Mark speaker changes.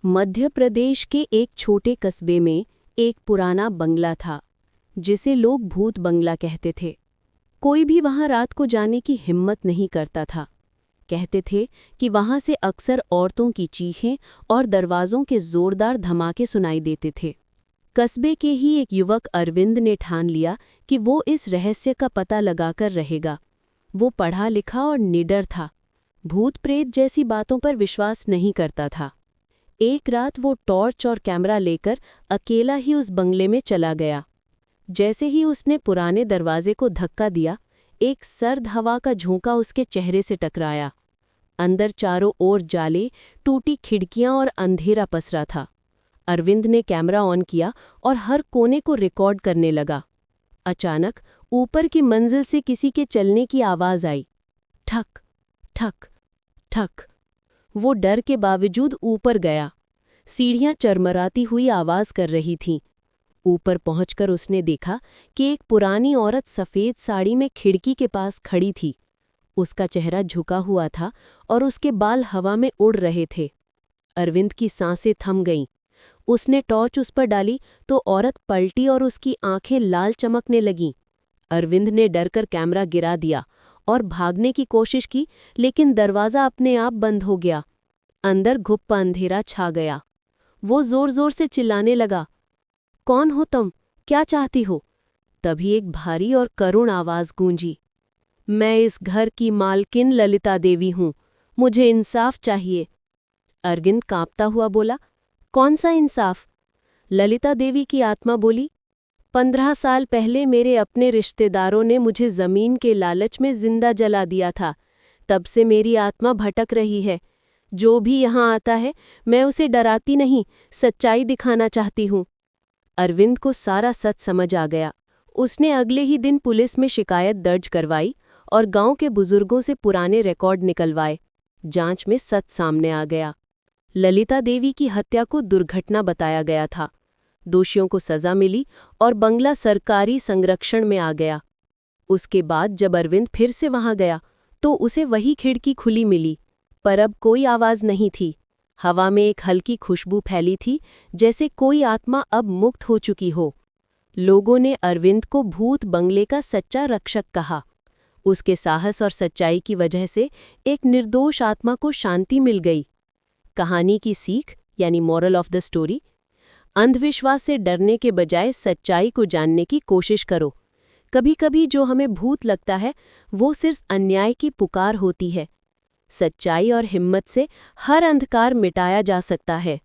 Speaker 1: मध्य प्रदेश के एक छोटे कस्बे में एक पुराना बंगला था जिसे लोग भूत बंगला कहते थे। कोई भी वहां रात को जाने की हिम्मत नहीं करता था। कहते थे कि वहां से अक्सर औरतों की चीखें और दरवाजों के जोरदार धमाके सुनाई देते थे। कस्बे के ही एक युवक अरविंद ने ठान लिया कि वो इस रहस्य का पता लगाकर रहेगा। वो पढ़ा लिखा और निडर था, भूत प्रेत जैसी बातों पर विश्वास नहीं करता था। एक रात वो टॉर्च और कैमरा लेकर अकेला ही उस बंगले में चला गया। जैसे ही उसने पुराने दरवाजे को धक्का दिया, एक सर्द हवा का झोंका उसके चेहरे से टकराया। अंदर चारों ओर जाले, टूटी खिड़कियां और अंधेरा पसरा था। अरविंद ने कैमरा ऑन किया और हर कोने को रिकॉर्ड करने लगा। अचानक ऊपर की मंजिल से किसी के चलने की आवाज आई। ठक ठक ठक। वो डर के बावजूद ऊपर गया। सीढ़ियां चरमराती हुई आवाज कर रही थीं। ऊपर पहुंचकर उसने देखा कि एक पुरानी औरत सफेद साड़ी में खिड़की के पास खड़ी थी। उसका चेहरा झुका हुआ था और उसके बाल हवा में उड़ रहे थे। अरविंद की सांसें थम गईं। उसने टॉर्च उस पर डाली तो औरत पलटी और उसकी आंखें लाल चमकने लगीं। अरविंद ने डरकर कैमरा गिरा दिया और भागने की कोशिश की, लेकिन दरवाज़ा अपने आप बंद हो गया। अंदर घुप्पा अंधेरा छा गया। वो जोर-जोर से चिल्लाने लगा, कौन हो तुम? क्या चाहती हो? तभी एक भारी और करुण आवाज़ गूंजी, मैं इस घर की मालकिन ललिता देवी हूँ, मुझे इंसाफ चाहिए। अरविंद कांपता हुआ बोला, कौन सा इंसाफ? ललिता देवी की आत्मा बोली, 15 साल पहले मेरे अपने रिश्तेदारों ने मुझे जमीन के लालच में जिंदा जला दिया था। तब से मेरी आत्मा भटक रही है। जो भी यहाँ आता है, मैं उसे डराती नहीं, सच्चाई दिखाना चाहती हूँ। अरविंद को सारा सच समझ आ गया। उसने अगले ही दिन पुलिस में शिकायत दर्ज करवाई और गांव के बुजुर्गों से पुराने रिकॉर्ड निकलवाए। जांच में सच सामने आ गया। ललिता देवी की हत्या को दुर्घटना बताया गया था। दोषियों को सजा मिली और बंगला सरकारी संरक्षण में आ गया। उसके बाद जब अरविंद फिर से वहां गया तो उसे वही खिड़की खुली मिली, पर अब कोई आवाज नहीं थी। हवा में एक हल्की खुशबू फैली थी, जैसे कोई आत्मा अब मुक्त हो चुकी हो। लोगों ने अरविंद को भूत बंगले का सच्चा रक्षक कहा। उसके साहस और सच्चाई की वजह से एक निर्दोष आत्मा को शांति मिल गई। कहानी की सीख यानी मॉरल ऑफ द स्टोरी, अंधविश्वास से डरने के बजाय सच्चाई को जानने की कोशिश करो। कभी कभी जो हमें भूत लगता है वो सिर्फ अन्याय की पुकार होती है। सच्चाई और हिम्मत से हर अंधकार मिटाया जा सकता है।